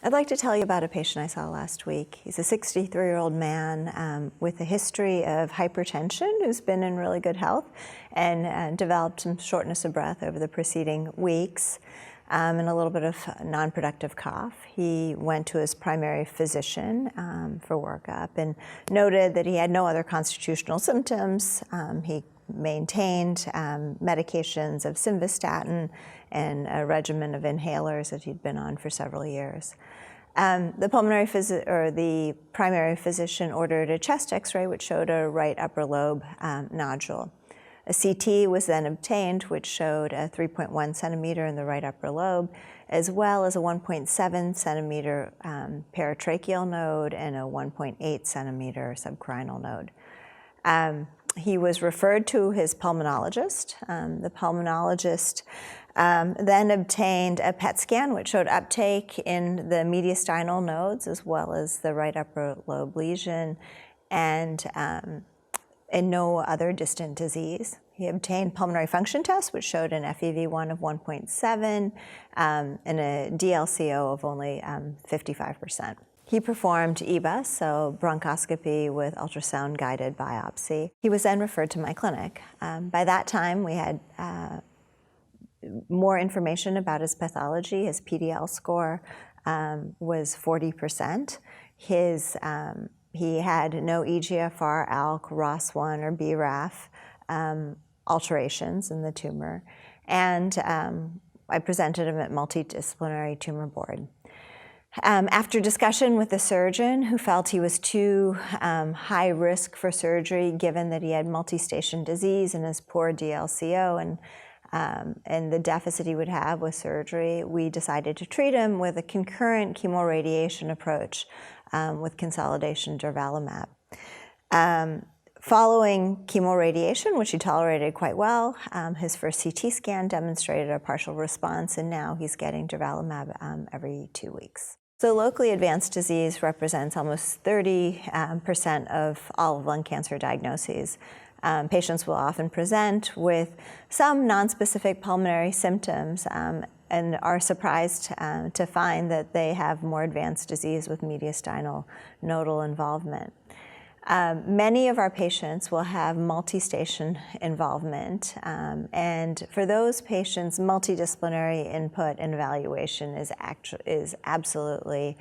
I'd like to tell you about a patient I saw last week. He's a 63-year-old man with a history of hypertension who's been in really good health and developed some shortness of breath over the preceding weeks and a little bit of non-productive cough. He went to his primary physician for workup and noted that he had no other constitutional symptoms. He maintained medications of simvastatin and a regimen of inhalers that he'd been on for several years. The primary physician ordered a chest X-ray, which showed a right upper lobe nodule. A CT was then obtained, which showed a 3.1 centimeter in the right upper lobe, as well as a 1.7 centimeter paratracheal node and a 1.8 centimeter subcarinal node. He was referred to his pulmonologist. The pulmonologist then obtained a PET scan, which showed uptake in the mediastinal nodes as well as the right upper lobe lesion and no other distant disease. He obtained pulmonary function tests, which showed an FEV1 of 1.7 and a DLCO of only 55%. He performed EBUS, so bronchoscopy with ultrasound-guided biopsy. He was then referred to my clinic. By that time, we had more information about his pathology. His PDL score was 40%. He had no EGFR, ALK, ROS1, or BRAF alterations in the tumor. And I presented him at multidisciplinary tumor board. After discussion with the surgeon, who felt he was too high risk for surgery given that he had multi-station disease and his poor DLCO and the deficit he would have with surgery, we decided to treat him with a concurrent chemoradiation approach with consolidation durvalumab. Following chemoradiation, which he tolerated quite well, his first CT scan demonstrated a partial response, and now he's getting durvalumab every 2 weeks. So locally advanced disease represents almost 30% of all lung cancer diagnoses. Patients will often present with some nonspecific pulmonary symptoms and are surprised to find that they have more advanced disease with mediastinal nodal involvement. Many of our patients will have multi-station involvement, and for those patients, multidisciplinary input and evaluation is absolutely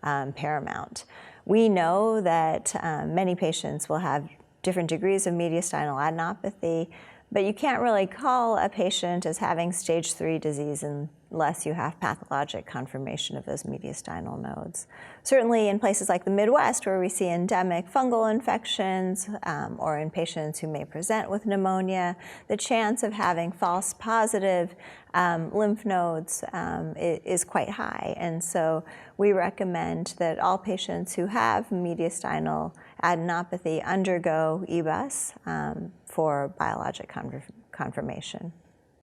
paramount. We know that many patients will have different degrees of mediastinal adenopathy, but you can't really call a patient as having stage 3 disease unless you have pathologic confirmation of those mediastinal nodes. Certainly in places like the Midwest, where we see endemic fungal infections, or in patients who may present with pneumonia, the chance of having false positive lymph nodes is quite high. And so we recommend that all patients who have mediastinal adenopathy undergo EBUS for biologic confirmation.